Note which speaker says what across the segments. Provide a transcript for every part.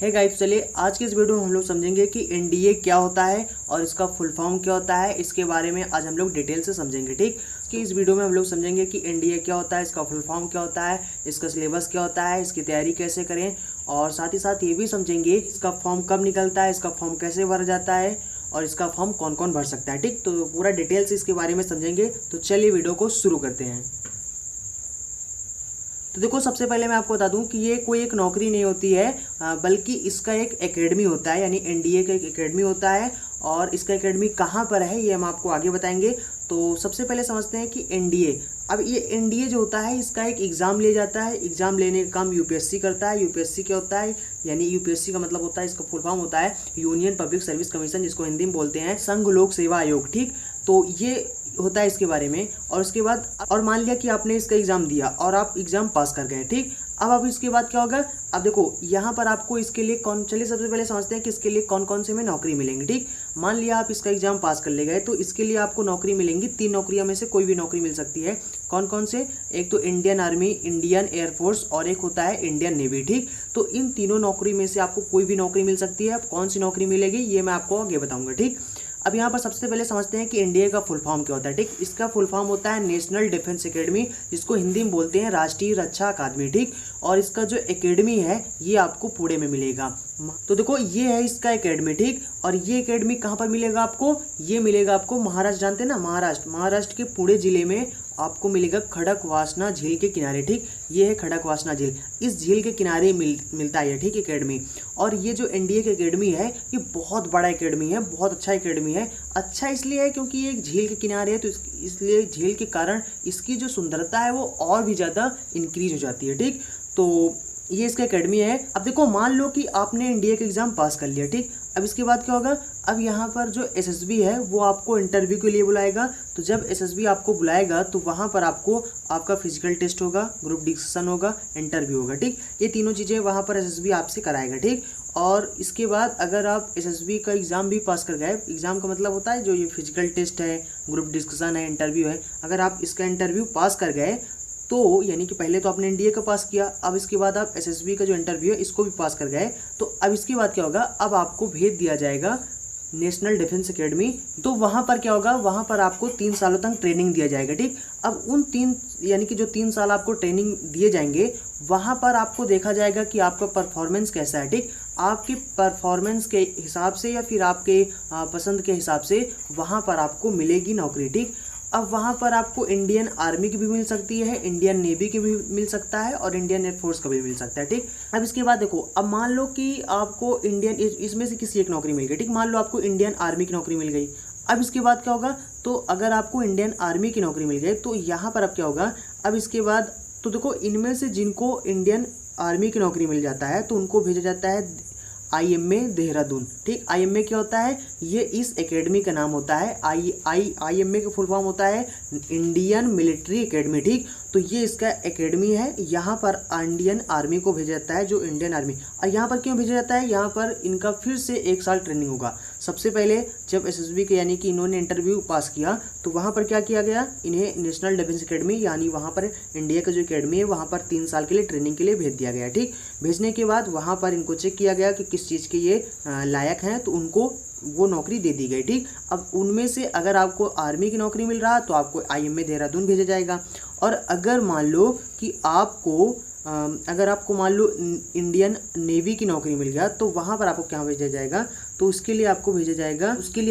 Speaker 1: है गाइस, चलिए आज के इस वीडियो में हम लोग समझेंगे कि एनडीए क्या होता है और इसका फुल फॉर्म क्या होता है। इसके बारे में आज हम लोग डिटेल से समझेंगे। ठीक कि इस वीडियो में हम लोग समझेंगे कि एनडीए क्या होता है, इसका फुल फॉर्म क्या होता है, इसका सिलेबस क्या होता है, इसकी तैयारी कैसे करें और साथ ही साथ ये भी समझेंगे इसका फॉर्म कब निकलता है, इसका फॉर्म कैसे भरा जाता है और इसका फॉर्म कौन कौन भर सकता है। ठीक, तो पूरा डिटेल से इसके बारे में समझेंगे। तो चलिए वीडियो को शुरू करते हैं। तो देखो, सबसे पहले मैं आपको बता दूं कि ये कोई एक नौकरी नहीं होती है, बल्कि इसका एक एकेडमी होता है, यानी एनडीए का एक एकेडमी होता है। और इसका एकेडमी कहाँ पर है ये हम आपको आगे बताएंगे। तो सबसे पहले समझते हैं कि एनडीए, अब ये एनडीए जो होता है इसका एक एग्ज़ाम लिया जाता है। एग्ज़ाम लेने का काम यूपीएससी करता है। यूपीएससी क्या होता है, यानी यूपीएससी का मतलब होता है, इसका फुल फॉर्म होता है यूनियन पब्लिक सर्विस कमीशन, जिसको हिंदी में बोलते हैं संघ लोक सेवा आयोग। ठीक, तो ये होता है इसके बारे में। और उसके बाद और मान लिया कि आपने इसका एग्ज़ाम दिया और आप एग्ज़ाम पास कर गए। ठीक, अब इसके बाद क्या होगा, अब देखो यहाँ पर आपको इसके लिए चलिए सबसे पहले समझते हैं कि इसके लिए कौन कौन से में नौकरी मिलेंगी। ठीक, मान लिया आप इसका एग्जाम पास कर ले गए तो इसके लिए आपको नौकरी मिलेंगी। 3 नौकरियों में से कोई भी नौकरी मिल सकती है। कौन कौन से, एक तो इंडियन आर्मी, इंडियन एयरफोर्स और एक होता है इंडियन नेवी। ठीक, तो इन तीनों नौकरी में से आपको कोई भी नौकरी मिल सकती है। कौन सी नौकरी मिलेगी ये मैं आपको आगे बताऊंगा। ठीक, अब यहाँ पर सबसे पहले समझते हैं कि एनडीए का फुल फॉर्म क्या होता है। ठीक, इसका फुल फॉर्म होता है नेशनल डिफेंस एकेडमी, जिसको हिंदी में बोलते हैं राष्ट्रीय रक्षा अकादमी। ठीक, और इसका जो एकेडमी है ये आपको पुणे में मिलेगा। तो देखो ये है इसका एकेडमी। ठीक, और ये एकेडमी कहाँ पर मिलेगा आपको, ये मिलेगा आपको महाराष्ट्र, जानते हैं ना, महाराष्ट्र के पुणे जिले में आपको मिलेगा खड़कवासना झील के किनारे। ठीक, ये है खड़कवासना झील, इस झील के किनारे मिलता है। ठीक, एकेडमी। और ये जो एनडीए की एकेडमी है ये बहुत बड़ा एकेडमी है, बहुत अच्छा एकेडमी है। अच्छा इसलिए है क्योंकि ये एक झील के किनारे है, तो इसलिए झील के कारण इसकी जो सुंदरता है वो और भी ज़्यादा इंक्रीज हो जाती है। ठीक, तो ये इसका एकेडमी है। अब देखो, मान लो कि आपने एनडीए का एग्ज़ाम पास कर लिया। ठीक, अब इसके बाद क्या होगा, अब यहाँ पर जो एसएसबी है वो आपको इंटरव्यू के लिए बुलाएगा। तो जब एसएसबी आपको बुलाएगा तो वहाँ पर आपका फिजिकल टेस्ट होगा, ग्रुप डिस्कशन होगा, इंटरव्यू होगा। ठीक, ये तीनों चीज़ें वहाँ पर एसएसबी आपसे कराएगा। ठीक, और इसके बाद अगर आप एसएसबी का एग्ज़ाम भी पास कर गए, एग्ज़ाम का मतलब होता है जो ये फिजिकल टेस्ट है, ग्रुप डिस्कशन है, इंटरव्यू है, अगर आप इसका इंटरव्यू पास कर गए तो यानी कि पहले तो आपने एनडीए का पास किया, अब इसके बाद आप एसएसबी का जो इंटरव्यू है इसको भी पास कर गए, तो अब इसके बाद क्या होगा, अब आपको भेज दिया जाएगा नेशनल डिफेंस एकेडमी। तो वहाँ पर क्या होगा, वहाँ पर आपको 3 सालों तक ट्रेनिंग दिया जाएगा। ठीक, अब उन 3 यानी कि जो 3 साल आपको ट्रेनिंग दिए जाएंगे वहाँ पर आपको देखा जाएगा कि आपका परफॉर्मेंस कैसा है। ठीक, आपकी परफॉर्मेंस के हिसाब से या फिर आपके पसंद के हिसाब से वहाँ पर आपको मिलेगी नौकरी। ठीक, अब वहाँ पर आपको इंडियन आर्मी की भी मिल सकती है, इंडियन नेवी की भी मिल सकता है और इंडियन एयरफोर्स का भी मिल सकता है। ठीक, अब इसके बाद देखो, अब मान लो कि आपको इसमें से किसी एक नौकरी मिल गई। ठीक, मान लो आपको इंडियन आर्मी की नौकरी मिल गई। अब इसके बाद क्या होगा, तो अगर आपको इंडियन आर्मी की नौकरी मिल गई तो यहाँ पर अब क्या होगा, अब इसके बाद तो देखो, इनमें से जिनको इंडियन आर्मी की नौकरी मिल जाता है तो उनको भेजा जाता है आईएमए देहरादून। ठीक, आईएमए क्या होता है, ये इस एकेडमी का नाम होता है। आईएमए का फुल फॉर्म होता है इंडियन मिलिट्री एकेडमी। ठीक, तो ये इसका एकेडमी है। यहाँ पर इंडियन आर्मी को भेजा जाता है, जो इंडियन आर्मी। और यहाँ पर क्यों भेजा जाता है, यहाँ पर इनका फिर से 1 साल ट्रेनिंग होगा। सबसे पहले जब एसएसबी के यानी कि इन्होंने इंटरव्यू पास किया तो वहाँ पर क्या किया गया, इन्हें नेशनल डिफेंस एकेडमी यानी वहाँ पर इंडिया का जो एकेडमी है वहाँ पर 3 साल के लिए ट्रेनिंग के लिए भेज दिया गया। ठीक, भेजने के बाद वहाँ पर इनको चेक किया गया कि किस चीज़ के ये लायक हैं, तो उनको वो नौकरी दे दी गई। ठीक, अब उनमें से अगर आपको आर्मी की नौकरी मिल रहा तो आपको आईएमए देहरादून भेजा जाएगा। और अगर मान लो कि आपको मान लो इंडियन नेवी की नौकरी मिल गया तो वहाँ पर आपको क्या भेजा जाएगा, तो उसके लिए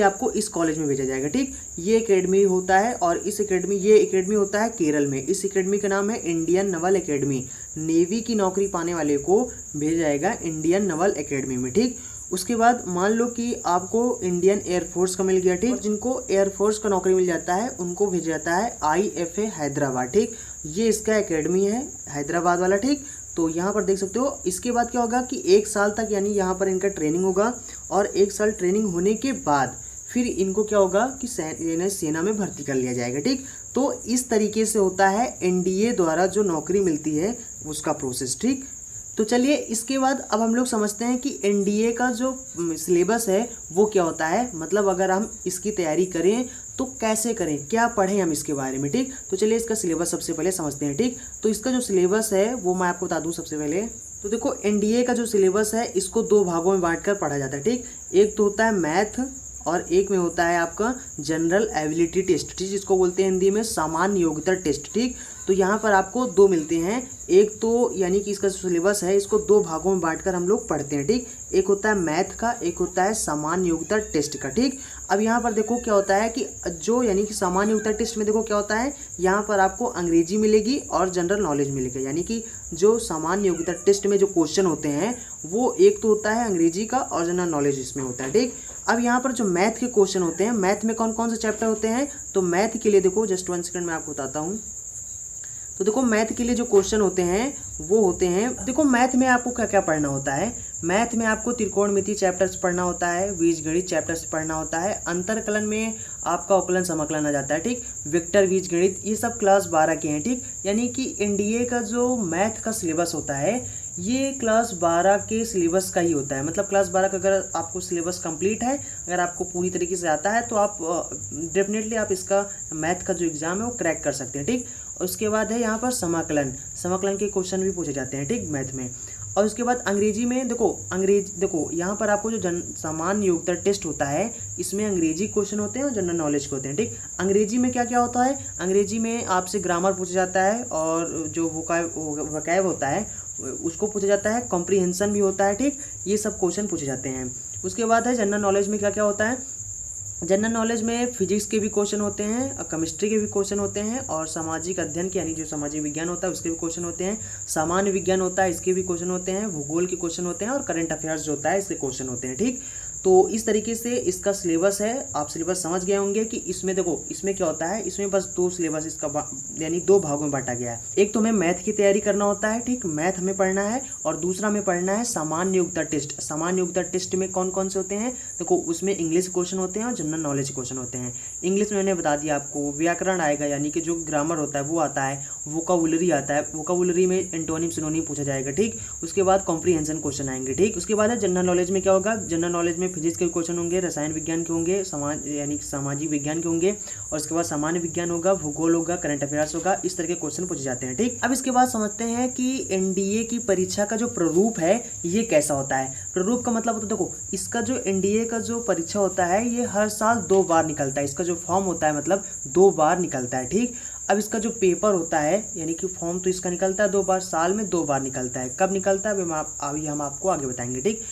Speaker 1: आपको इस कॉलेज में भेजा जाएगा। ठीक, ये एकेडमी होता है और ये एकेडमी होता है केरल में। इस एकेडमी का नाम है इंडियन नवल एकेडमी। नेवी की नौकरी पाने वाले को भेजा जाएगा इंडियन नवल एकेडमी में। ठीक, उसके बाद मान लो कि आपको इंडियन एयरफोर्स का मिल गया। ठीक, जिनको एयरफोर्स का नौकरी मिल जाता है उनको भेजा जाता है आईएफए हैदराबाद। ठीक, ये इसका एकेडमी है हैदराबाद वाला। ठीक, तो यहाँ पर देख सकते हो। इसके बाद क्या होगा कि 1 साल तक यानी यहाँ पर इनका ट्रेनिंग होगा और 1 साल ट्रेनिंग होने के बाद फिर इनको क्या होगा कि सेना में भर्ती कर लिया जाएगा। ठीक, तो इस तरीके से होता है एनडीए द्वारा जो नौकरी मिलती है उसका प्रोसेस। ठीक, तो चलिए इसके बाद अब हम लोग समझते हैं कि एनडीए का जो सिलेबस है वो क्या होता है, मतलब अगर हम इसकी तैयारी करें तो कैसे करें, क्या पढ़ें हम इसके बारे में। ठीक, तो चलिए इसका सिलेबस सबसे पहले समझते हैं। ठीक, तो इसका जो सिलेबस है वो मैं आपको बता दूं। सबसे पहले तो देखो एनडीए का जो सिलेबस है इसको दो भागों में बांटकर पढ़ा जाता है, ठीक। एक तो होता है मैथ और एक में होता है आपका जनरल एबिलिटी टेस्ट, ठीक, जिसको बोलते हैं हिंदी में सामान्य योग्यता टेस्ट, ठीक। तो यहाँ पर आपको दो मिलते हैं, एक तो यानी कि इसका जो सिलेबस है इसको दो भागों में बांटकर हम लोग पढ़ते हैं, ठीक। एक होता है मैथ का, एक होता है सामान्य योग्यता टेस्ट का, ठीक। अब यहाँ पर देखो क्या होता है कि जो यानी कि सामान्य योग्यता टेस्ट में देखो क्या होता है, यहाँ पर आपको अंग्रेजी मिलेगी और जनरल नॉलेज मिलेगा। यानी कि जो सामान्य योग्यता टेस्ट में जो क्वेश्चन होते हैं वो एक तो होता है अंग्रेजी का और जनरल नॉलेज इसमें होता है, ठीक। अब यहाँ पर जो मैथ के क्वेश्चन होते हैं, मैथ में कौन कौन से चैप्टर होते हैं, तो मैथ के लिए देखो जस्ट 1 सेकंड में आपको बताता हूँ। तो देखो मैथ के लिए जो क्वेश्चन होते हैं वो होते हैं, देखो मैथ में आपको क्या क्या पढ़ना होता है। मैथ में आपको त्रिकोणमिति चैप्टर्स पढ़ना होता है, बीजगणित चैप्टर्स पढ़ना होता है, अंतरकलन में आपका अवकलन समाकलन आ जाता है, ठीक। वेक्टर बीजगणित ये सब क्लास 12 के हैं, ठीक। यानी कि एनडीए का जो मैथ का सिलेबस होता है ये क्लास 12 के सिलेबस का ही होता है। मतलब क्लास 12 का अगर आपको सिलेबस कंप्लीट है, अगर आपको पूरी तरीके से आता है तो आप डेफिनेटली आप इसका मैथ का जो एग्ज़ाम है वो क्रैक कर सकते हैं, ठीक। उसके बाद है यहाँ पर समाकलन, समाकलन के क्वेश्चन भी पूछे जाते हैं, ठीक, मैथ में। और उसके बाद अंग्रेजी में देखो यहाँ पर आपको जो सामान्य योग्यता टेस्ट होता है इसमें अंग्रेजी क्वेश्चन होते हैं और जनरल नॉलेज के होते हैं, ठीक। अंग्रेजी में क्या क्या होता है, अंग्रेजी में आपसे ग्रामर पूछा जाता है और जो वोकैब होता है उसको पूछा जाता है, कॉम्प्रीहेंशन भी होता है, ठीक। ये सब क्वेश्चन पूछे जाते हैं। उसके बाद है जनरल नॉलेज में क्या क्या होता है, जनरल नॉलेज में फिजिक्स के भी क्वेश्चन होते हैं, केमिस्ट्री के भी क्वेश्चन होते हैं और सामाजिक अध्ययन के यानी जो सामाजिक विज्ञान होता है उसके भी क्वेश्चन होते हैं, सामान्य विज्ञान होता है इसके भी क्वेश्चन होते हैं, भूगोल के क्वेश्चन होते हैं और करंट अफेयर्स जो होता है इसके क्वेश्चन होते हैं, ठीक। तो इस तरीके से इसका सिलेबस है, आप सिलेबस समझ गए होंगे कि इसमें देखो इसमें क्या होता है, इसमें बस दो सिलेबस इसका यानी दो भागों में बांटा गया है। एक तो हमें मैथ की तैयारी करना होता है, ठीक, मैथ हमें पढ़ना है, और दूसरा हमें पढ़ना है सामान्य योग्यता टेस्ट। सामान्य योग्यता टेस्ट में कौन कौन से होते हैं, देखो उसमें इंग्लिश क्वेश्चन होते हैं और जनरल नॉलेज क्वेश्चन होते हैं। इंग्लिश में मैंने बता दिया आपको, व्याकरण आएगा यानी कि जो ग्रामर होता है वो आता है, वोकाबुलरी आता है, वोकाबुलरी में एंटोनिम सिनोनिम पूछा जाएगा, ठीक। उसके बाद कॉम्प्रीहेंशन क्वेश्चन आएंगे, ठीक। उसके बाद है जनरल नॉलेज में क्या होगा, जनरल नॉलेज में फिजिक्स के क्वेश्चन होंगे, रसायन विज्ञान के होंगे, समाज यानी सामाजिक विज्ञान के होंगे, और उसके बाद सामान्य विज्ञान होगा, भूगोल होगा, करंट अफेयर्स होगा, इस तरह के क्वेश्चन पूछे जाते हैं, ठीक। अब इसके बाद समझते हैं कि एनडीए की परीक्षा का जो प्रारूप है ये कैसा होता है। प्रारूप का मतलब होता है, देखो इसका जो एनडीए का जो परीक्षा होता है ये हर साल 2 बार निकलता है, इसका जो फॉर्म होता है मतलब 2 बार निकलता है, ठीक। अब इसका जो पेपर होता है यानी कि फॉर्म तो इसका निकलता है 2 बार, साल में 2 बार निकलता है। कब निकलता है अभी हम आपको आगे बताएंगे, ठीक।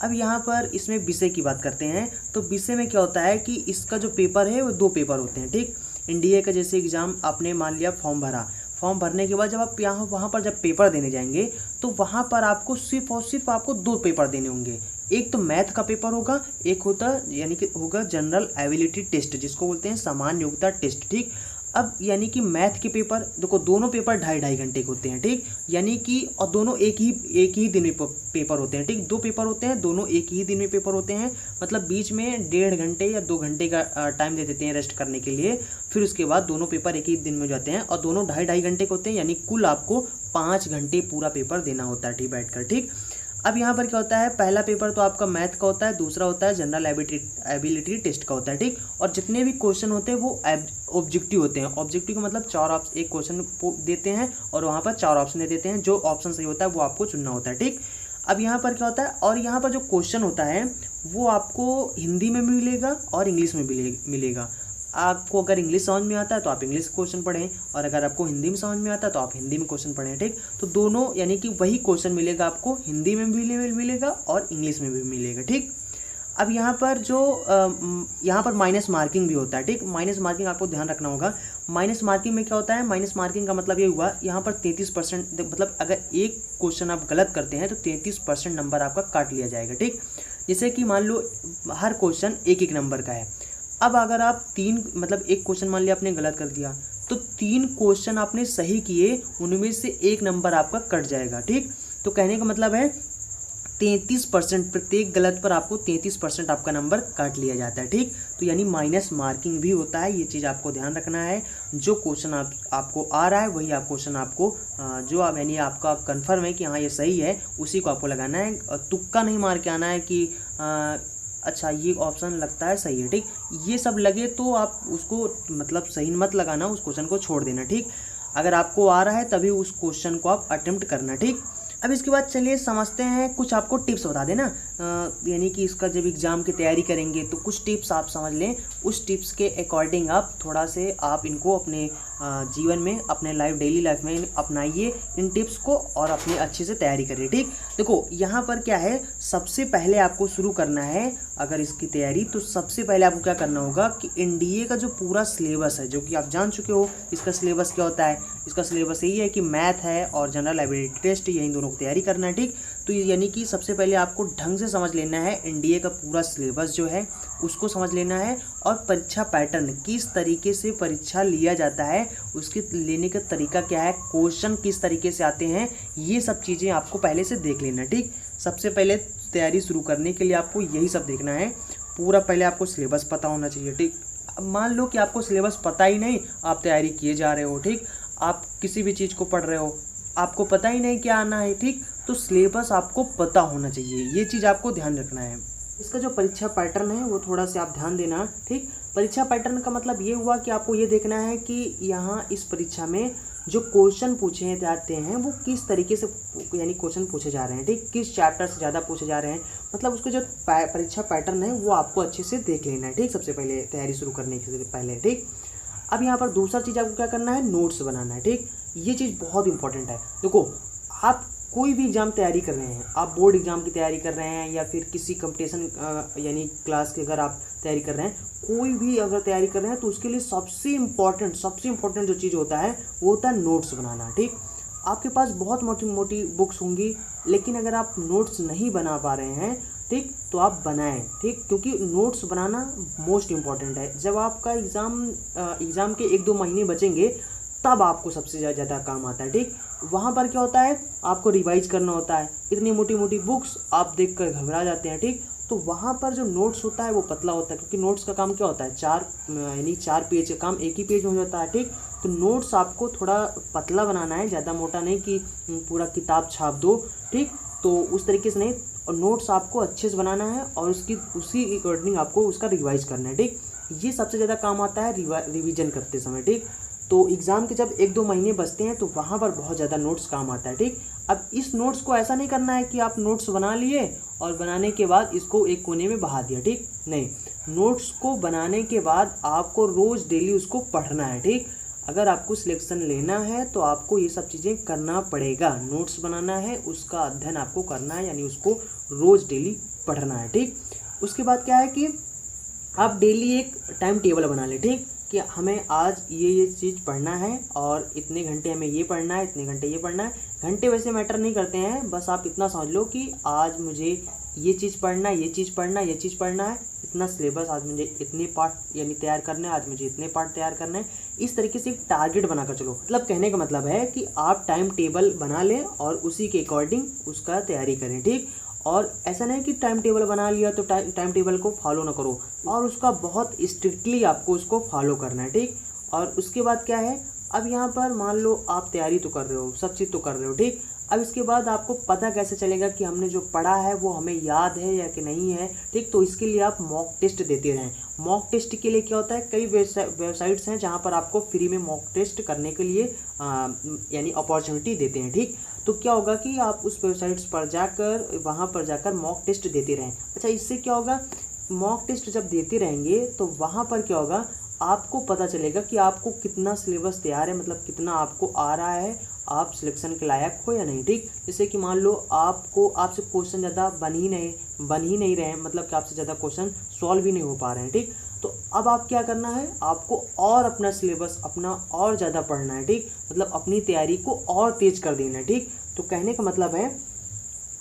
Speaker 1: अब यहाँ पर इसमें विषय की बात करते हैं, तो विषय में क्या होता है कि इसका जो पेपर है वो 2 पेपर होते हैं, ठीक। एनडीए का जैसे एग्जाम आपने मान लिया फॉर्म भरा, फॉर्म भरने के बाद जब आप वहाँ पर जब पेपर देने जाएंगे तो वहाँ पर आपको सिर्फ और सिर्फ आपको 2 पेपर देने होंगे। एक तो मैथ का पेपर होगा, एक होता यानी कि होगा जनरल एबिलिटी टेस्ट जिसको बोलते हैं सामान्य योग्यता टेस्ट, ठीक। अब यानी कि मैथ के पेपर देखो दोनों पेपर 2.5 घंटे के होते हैं, ठीक। यानी कि और दोनों एक ही दिन में पेपर होते हैं, ठीक। 2 पेपर होते हैं, दोनों एक ही दिन में पेपर होते हैं, मतलब बीच में 1.5 घंटे या 2 घंटे का टाइम दे देते हैं रेस्ट करने के लिए। फिर उसके बाद दोनों पेपर एक ही दिन में जाते हैं और दोनों 2.5 घंटे के होते हैं, यानी कुल आपको 5 घंटे पूरा पेपर देना होता है, ठीक, बैठकर, ठीक। अब यहाँ पर क्या होता है, पहला पेपर तो आपका मैथ का होता है, दूसरा होता है जनरल एबिलिटी टेस्ट का होता है, ठीक। और जितने भी क्वेश्चन होते हैं वो ऑब्जेक्टिव होते हैं। ऑब्जेक्टिव का मतलब 4 ऑप्शन, एक क्वेश्चन देते हैं और वहाँ पर 4 ऑप्शन दे देते हैं, जो ऑप्शन सही होता है वो आपको चुनना होता है, ठीक। अब यहाँ पर क्या होता है, और यहाँ पर जो क्वेश्चन होता है वो आपको हिंदी में भी मिलेगा और इंग्लिश में भी मिलेगा। आपको अगर इंग्लिश समझ में आता है तो आप इंग्लिश क्वेश्चन पढ़ें, और अगर आपको हिंदी में समझ में आता है तो आप हिंदी में क्वेश्चन पढ़ें, ठीक। तो दोनों यानी कि वही क्वेश्चन मिलेगा आपको, हिंदी में भी मिलेगा और इंग्लिश में भी मिलेगा, ठीक। अब यहाँ पर जो यहाँ पर माइनस मार्किंग भी होता है, ठीक। माइनस मार्किंग आपको ध्यान रखना होगा। माइनस मार्किंग में क्या होता है, माइनस मार्किंग का मतलब ये हुआ यहाँ पर 33%, मतलब अगर एक क्वेश्चन आप गलत करते हैं तो 33% नंबर आपका काट लिया जाएगा, ठीक। जैसे कि मान लो हर क्वेश्चन 1-1 नंबर का है। अब अगर आप 3 मतलब एक क्वेश्चन मान लिया आपने गलत कर दिया तो 3 क्वेश्चन आपने सही किए, उनमें से 1 नंबर आपका कट जाएगा, ठीक। तो कहने का मतलब है 33%, प्रत्येक गलत पर आपको 33% आपका नंबर काट लिया जाता है, ठीक। तो यानी माइनस मार्किंग भी होता है, ये चीज़ आपको ध्यान रखना है। जो क्वेश्चन आपको आ रहा है वही आप क्वेश्चन आपको जो आप यानी आपका कंफर्म है कि हाँ ये सही है, उसी को आपको लगाना है। तुक्का नहीं मार के आना है कि अच्छा ये ऑप्शन लगता है सही है, ठीक। ये सब लगे तो आप उसको मतलब सही मत लगाना, उस क्वेश्चन को छोड़ देना, ठीक। अगर आपको आ रहा है तभी उस क्वेश्चन को आप अटेम्प्ट करना, ठीक। अब इसके बाद चलिए समझते हैं, कुछ आपको टिप्स बता देना, यानी कि इसका जब एग्ज़ाम की तैयारी करेंगे तो कुछ टिप्स आप समझ लें, उस टिप्स के अकॉर्डिंग आप थोड़ा से आप इनको अपने जीवन में, अपने डेली लाइफ में अपनाइए इन टिप्स को और अपनी अच्छे से तैयारी करिए। ठीक, देखो यहाँ पर क्या है, सबसे पहले आपको शुरू करना है अगर इसकी तैयारी, तो सबसे पहले आपको क्या करना होगा कि एनडीए का जो पूरा सिलेबस है, जो कि आप जान चुके हो, इसका सिलेबस क्या होता है, इसका सिलेबस यही है कि मैथ है और जनरल एबिलिटी टेस्ट, यही दोनों की तैयारी करना है। ठीक, तो यानी कि सबसे पहले आपको ढंग से समझ लेना है एनडीए का पूरा सिलेबस जो है उसको समझ लेना है, और परीक्षा पैटर्न, किस तरीके से परीक्षा लिया जाता है, उसके लेने का तरीका क्या है, क्वेश्चन किस तरीके से आते हैं, ये सब चीज़ें आपको पहले से देख लेना। ठीक, सबसे पहले तैयारी शुरू करने के लिए आपको यही सब देखना है। पूरा पहले आपको सिलेबस पता होना चाहिए। ठीक, अब मान लो कि आपको सिलेबस पता ही नहीं, आप तैयारी किए जा रहे हो, ठीक, आप किसी भी चीज़ को पढ़ रहे हो, आपको पता ही नहीं क्या आना है, ठीक, तो सिलेबस आपको पता होना चाहिए, ये चीज़ आपको ध्यान रखना है। इसका जो परीक्षा पैटर्न है वो थोड़ा सा आप ध्यान देना। ठीक, परीक्षा पैटर्न का मतलब ये हुआ कि आपको ये देखना है कि यहाँ इस परीक्षा में जो क्वेश्चन पूछे जाते हैं वो किस तरीके से, यानी क्वेश्चन पूछे जा रहे हैं, ठीक, किस चैप्टर से ज़्यादा पूछे जा रहे हैं, मतलब उसके जो परीक्षा पैटर्न है वो आपको अच्छे से देख लेना है। ठीक, सबसे पहले तैयारी शुरू करने से पहले। ठीक, अब यहाँ पर दूसरा चीज़ आपको क्या करना है, नोट्स बनाना है। ठीक, ये चीज़ बहुत इंपॉर्टेंट है। देखो, आप कोई भी एग्ज़ाम तैयारी कर रहे हैं, आप बोर्ड एग्ज़ाम की तैयारी कर रहे हैं या फिर किसी कंपटीशन यानी क्लास की अगर आप तैयारी कर रहे हैं, कोई भी अगर तैयारी कर रहे हैं, तो उसके लिए सबसे इम्पॉर्टेंट जो चीज़ होता है वो होता है नोट्स बनाना। ठीक, आपके पास बहुत मोटी मोटी बुक्स होंगी, लेकिन अगर आप नोट्स नहीं बना पा रहे हैं, ठीक, तो आप बनाएं। ठीक, क्योंकि नोट्स बनाना मोस्ट इम्पॉर्टेंट है। जब आपका एग्ज़ाम के 1-2 महीने बचेंगे तब आपको सबसे ज़्यादा काम आता है। ठीक, वहाँ पर क्या होता है, आपको रिवाइज करना होता है, इतनी मोटी मोटी बुक्स आप देखकर घबरा जाते हैं। ठीक, तो वहाँ पर जो नोट्स होता है वो पतला होता है, क्योंकि नोट्स का काम क्या होता है, 4 पेज का काम एक ही पेज में हो जाता है। ठीक, तो नोट्स आपको थोड़ा पतला बनाना है, ज़्यादा मोटा नहीं कि पूरा किताब छाप दो। ठीक, तो उस तरीके से नहीं, और नोट्स आपको अच्छे से बनाना है और उसी अकॉर्डिंग आपको उसका रिवाइज करना है। ठीक, ये सबसे ज़्यादा काम आता है रिवीजन करते समय। ठीक, तो एग्ज़ाम के जब 1-2 महीने बचते हैं तो वहाँ पर बहुत ज़्यादा नोट्स काम आता है। ठीक, अब इस नोट्स को ऐसा नहीं करना है कि आप नोट्स बना लिए और बनाने के बाद इसको एक कोने में बहा दिया। ठीक, नहीं, नोट्स को बनाने के बाद आपको रोज़ डेली उसको पढ़ना है। ठीक, अगर आपको सिलेक्शन लेना है तो आपको ये सब चीज़ें करना पड़ेगा, नोट्स बनाना है, उसका अध्ययन आपको करना है, यानी उसको रोज़ डेली पढ़ना है। ठीक, उसके बाद क्या है कि आप डेली एक टाइम टेबल बना लें। ठीक, कि हमें आज ये चीज़ पढ़ना है और इतने घंटे हमें ये पढ़ना है, इतने घंटे ये पढ़ना है। घंटे वैसे मैटर नहीं करते हैं, बस आप इतना समझ लो कि आज मुझे ये चीज़ पढ़ना है, ये चीज़ पढ़ना है, ये चीज़ पढ़ना है, इतना सिलेबस, आज मुझे इतने पार्ट यानी तैयार करना है, आज मुझे इतने पार्ट तैयार करना है। इस तरीके से एक टारगेट बनाकर चलो। मतलब कहने का मतलब है कि आप टाइम टेबल बना लें और उसी के अकॉर्डिंग उसका तैयारी करें। ठीक, और ऐसा नहीं कि टाइम टेबल बना लिया तो टाइम टेबल को फॉलो ना करो, और उसका बहुत स्ट्रिक्टली आपको उसको फॉलो करना है। ठीक, और उसके बाद क्या है, अब यहाँ पर मान लो आप तैयारी तो कर रहे हो, सब चीज़ तो कर रहे हो। ठीक, अब इसके बाद आपको पता कैसे चलेगा कि हमने जो पढ़ा है वो हमें याद है या कि नहीं है। ठीक, तो इसके लिए आप मॉक टेस्ट देते रहें। मॉक टेस्ट के लिए क्या होता है, कई वेबसाइट्स हैं जहाँ पर आपको फ्री में मॉक टेस्ट करने के लिए यानी अपॉर्चुनिटी देते हैं। ठीक, तो क्या होगा कि आप उस वेबसाइट्स पर जाकर, वहाँ पर जाकर मॉक टेस्ट देते रहें। अच्छा, इससे क्या होगा, मॉक टेस्ट जब देते रहेंगे तो वहाँ पर क्या होगा, आपको पता चलेगा कि आपको कितना सिलेबस तैयार है, मतलब कितना आपको आ रहा है, आप सिलेक्शन के लायक हो या नहीं। ठीक, जैसे कि मान लो आपसे क्वेश्चन ज़्यादा बन ही नहीं रहे हैं, मतलब कि आपसे ज़्यादा क्वेश्चन सॉल्व ही नहीं हो पा रहे हैं। ठीक, तो अब आप क्या करना है, आपको और अपना सिलेबस अपना और ज़्यादा पढ़ना है। ठीक, मतलब अपनी तैयारी को और तेज़ कर देना है। ठीक, तो कहने का मतलब है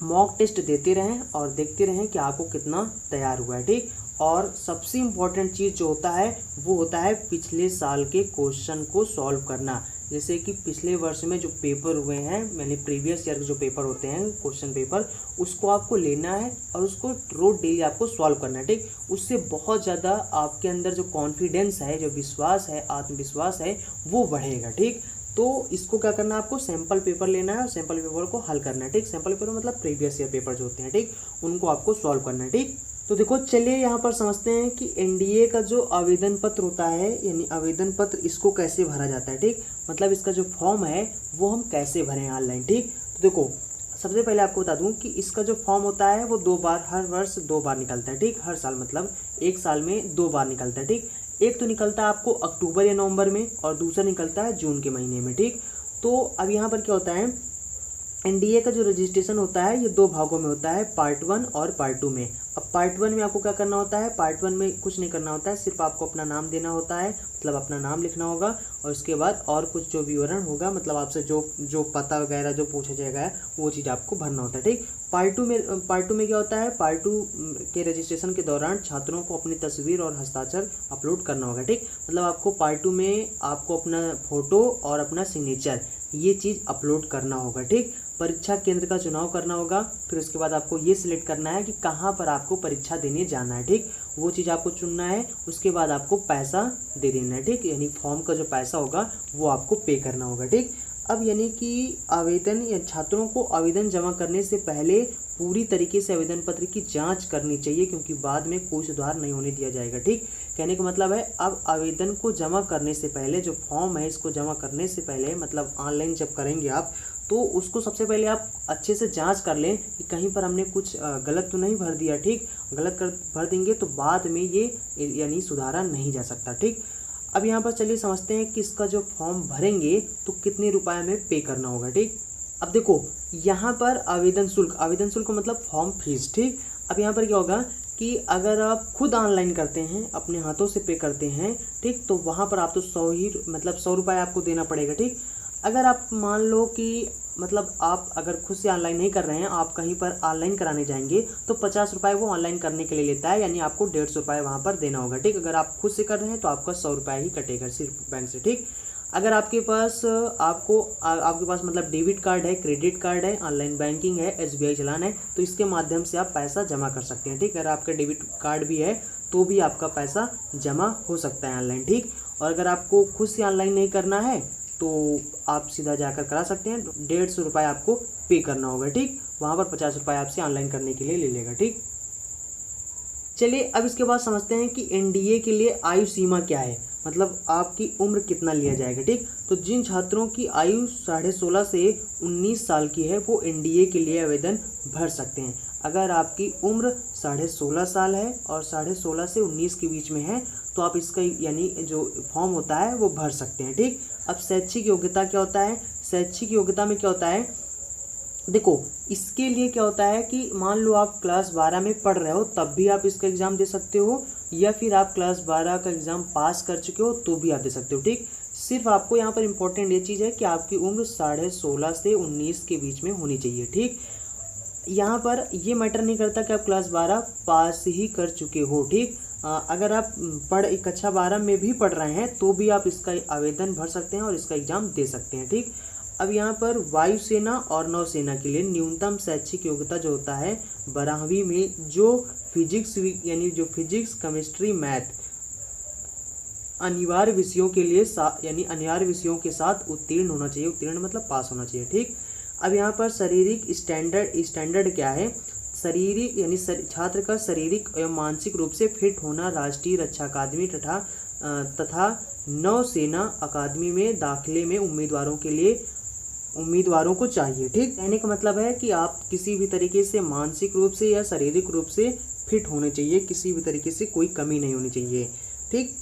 Speaker 1: मॉक टेस्ट देते रहें और देखते रहें कि आपको कितना तैयार हुआ है। ठीक, और सबसे इम्पॉर्टेंट चीज़ जो होता है वो होता है पिछले साल के क्वेश्चन को सॉल्व करना। जैसे कि पिछले वर्ष में जो पेपर हुए हैं, यानी प्रीवियस ईयर के जो पेपर होते हैं क्वेश्चन पेपर, उसको आपको लेना है और उसको रोज डेली आपको सॉल्व करना है। ठीक, उससे बहुत ज़्यादा आपके अंदर जो कॉन्फिडेंस है, जो विश्वास है, आत्मविश्वास है, वो बढ़ेगा। ठीक, तो इसको क्या करना है, आपको सैम्पल पेपर लेना है और सैम्पल पेपर को हल करना है। ठीक, सैम्पल पेपर मतलब प्रीवियस ईयर पेपर जो होते हैं, ठीक, उनको आपको सॉल्व करना है। ठीक, तो देखो चलिए यहाँ पर समझते हैं कि एनडीए का जो आवेदन पत्र होता है, यानी आवेदन पत्र, इसको कैसे भरा जाता है। ठीक, मतलब इसका जो फॉर्म है वो हम कैसे भरें ऑनलाइन। ठीक, तो देखो सबसे पहले आपको बता दूं कि इसका जो फॉर्म होता है वो 2 बार, हर वर्ष 2 बार निकलता है, ठीक। हर साल मतलब एक साल में 2 बार निकलता है, ठीक। एक तो निकलता है आपको अक्टूबर या नवंबर में और दूसरा निकलता है जून के महीने में, ठीक। तो अब यहाँ पर क्या होता है, एनडीए का जो रजिस्ट्रेशन होता है ये 2 भागों में होता है, पार्ट 1 और पार्ट 2 में। अब पार्ट 1 में आपको क्या करना होता है, पार्ट 1 में कुछ नहीं करना होता है, सिर्फ आपको अपना नाम देना होता है, मतलब अपना नाम लिखना होगा और उसके बाद और कुछ जो विवरण होगा, मतलब आपसे जो पता वगैरह जो पूछा जाएगा वो चीज़ आपको भरना होता है, ठीक। पार्ट 2 में क्या होता है, पार्ट 2 के रजिस्ट्रेशन के दौरान छात्रों को अपनी तस्वीर और हस्ताक्षर अपलोड करना होगा, ठीक। मतलब आपको पार्ट 2 में आपको अपना फोटो और अपना सिग्नेचर ये चीज़ अपलोड करना होगा, ठीक। परीक्षा केंद्र का चुनाव करना होगा, फिर उसके बाद आपको ये सिलेक्ट करना है कि कहाँ पर आपको परीक्षा देने जाना है, ठीक। वो चीज़ आपको चुनना है, उसके बाद आपको पैसा दे देना है, ठीक। यानी फॉर्म का जो पैसा होगा वो आपको पे करना होगा, ठीक। अब यानी कि आवेदन या छात्रों को आवेदन जमा करने से पहले पूरी तरीके से आवेदन पत्र की जांच करनी चाहिए, क्योंकि बाद में कोई सुधार नहीं होने दिया जाएगा, ठीक। कहने का मतलब है अब आवेदन को जमा करने से पहले, जो फॉर्म है इसको जमा करने से पहले, मतलब ऑनलाइन जब करेंगे आप, तो उसको सबसे पहले आप अच्छे से जांच कर लें कि कहीं पर हमने कुछ गलत तो नहीं भर दिया, ठीक। गलत भर देंगे तो बाद में ये यानी सुधारा नहीं जा सकता, ठीक। अब यहाँ पर चलिए समझते हैं कि इसका जो फॉर्म भरेंगे तो कितने रुपए में पे करना होगा, ठीक। अब देखो यहाँ पर आवेदन शुल्क मतलब फॉर्म फीस, ठीक। अब यहाँ पर क्या होगा कि अगर आप खुद ऑनलाइन करते हैं, अपने हाथों से पे करते हैं, ठीक, तो वहाँ पर आप तो 100 रुपये आपको देना पड़ेगा, ठीक। अगर आप मान लो कि मतलब आप अगर खुद से ऑनलाइन नहीं कर रहे हैं, आप कहीं पर ऑनलाइन कराने जाएंगे तो 50 रुपये वो ऑनलाइन करने के लिए लेता है, यानी आपको 150 रुपये वहाँ पर देना होगा, ठीक। अगर आप खुद से कर रहे हैं तो आपका 100 रुपये ही कटेगा सिर्फ बैंक से, ठीक। अगर आपके पास मतलब डेबिट कार्ड है, क्रेडिट कार्ड है, ऑनलाइन बैंकिंग है, SBI चलान है, तो इसके माध्यम से आप पैसा जमा कर सकते हैं, ठीक। अगर आपका डेबिट कार्ड भी है तो भी आपका पैसा जमा हो सकता है ऑनलाइन, ठीक। और अगर आपको खुद से ऑनलाइन नहीं करना है तो आप सीधा जाकर करा सकते हैं, 150 रुपये आपको पे करना होगा, ठीक। वहाँ पर 50 रुपये आपसे ऑनलाइन करने के लिए ले लेगा, ठीक। चलिए अब इसके बाद समझते हैं कि एनडीए के लिए आयु सीमा क्या है, मतलब आपकी उम्र कितना लिया जाएगा, ठीक। तो जिन छात्रों की आयु 16.5 से 19 साल की है वो एनडीए के लिए आवेदन भर सकते हैं। अगर आपकी उम्र 16.5 साल है और 16.5 से 19 के बीच में है तो आप इसका यानी जो फॉर्म होता है वो भर सकते हैं, ठीक। अब शैक्षिक योग्यता क्या होता है, शैक्षिक योग्यता में क्या होता है, देखो इसके लिए क्या होता है कि मान लो आप क्लास 12 में पढ़ रहे हो तब भी आप इसका एग्ज़ाम दे सकते हो, या फिर आप क्लास 12 का एग्ज़ाम पास कर चुके हो तो भी आप दे सकते हो, ठीक। सिर्फ आपको यहाँ पर इम्पोर्टेंट ये चीज़ है कि आपकी उम्र 16.5 से 19 के बीच में होनी चाहिए, ठीक। यहाँ पर ये मैटर नहीं करता कि आप क्लास 12 पास ही कर चुके हो, ठीक। अगर आप कक्षा 12 में भी पढ़ रहे हैं तो भी आप इसका आवेदन भर सकते हैं और इसका एग्ज़ाम दे सकते हैं, ठीक। अब यहाँ पर वायुसेना और नौसेना के लिए न्यूनतम शैक्षिक योग्यता जो होता है 12वीं में जो फिजिक्स केमिस्ट्री मैथ अनिवार्य विषयों के लिए अनिवार्य विषयों के साथ उत्तीर्ण होना चाहिए, उत्तीर्ण मतलब पास होना चाहिए, ठीक। अब यहाँ पर शारीरिक स्टैंडर्ड क्या है, शारीरिक यानी छात्र का शारीरिक एवं मानसिक रूप से फिट होना राष्ट्रीय रक्षा अकादमी तथा नौसेना अकादमी में दाखिले में उम्मीदवारों को चाहिए, ठीक। कहने का मतलब है कि आप किसी भी तरीके से मानसिक रूप से या शारीरिक रूप से फिट होने चाहिए, किसी भी तरीके से कोई कमी नहीं होनी चाहिए, ठीक।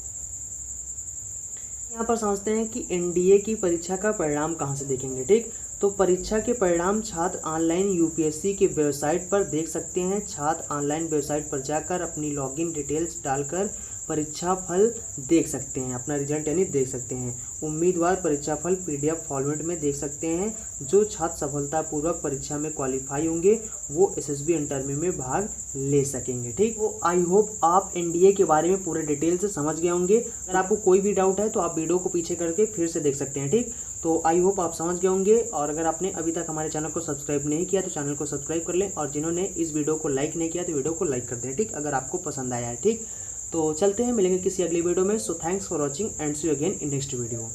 Speaker 1: यहाँ पर समझते हैं कि एनडीए की परीक्षा का परिणाम कहाँ से देखेंगे, ठीक। तो परीक्षा के परिणाम छात्र ऑनलाइन यूपीएससी के वेबसाइट पर देख सकते हैं। छात्र ऑनलाइन वेबसाइट पर जाकर अपनी लॉगिन डिटेल्स डालकर परीक्षा फल देख सकते हैं, अपना रिजल्ट यानी देख सकते हैं। उम्मीदवार परीक्षा फल PDF फॉर्मेट में देख सकते हैं। जो छात्र सफलतापूर्वक परीक्षा में क्वालिफाई होंगे वो SSB इंटरव्यू में भाग ले सकेंगे, ठीक। वो आई होप आप एनडीए के बारे में पूरे डिटेल से समझ गए होंगे। अगर आपको कोई भी डाउट है तो आप वीडियो को पीछे करके फिर से देख सकते हैं, ठीक। तो आई होप आप समझ गए होंगे। और अगर आपने अभी तक हमारे चैनल को सब्सक्राइब नहीं किया तो चैनल को सब्सक्राइब कर लें, और जिन्होंने इस वीडियो को लाइक नहीं किया तो वीडियो को लाइक कर दें, ठीक, अगर आपको पसंद आया है, ठीक। तो चलते हैं, मिलेंगे किसी अगली वीडियो में। So thanks for watching and see you again in next video.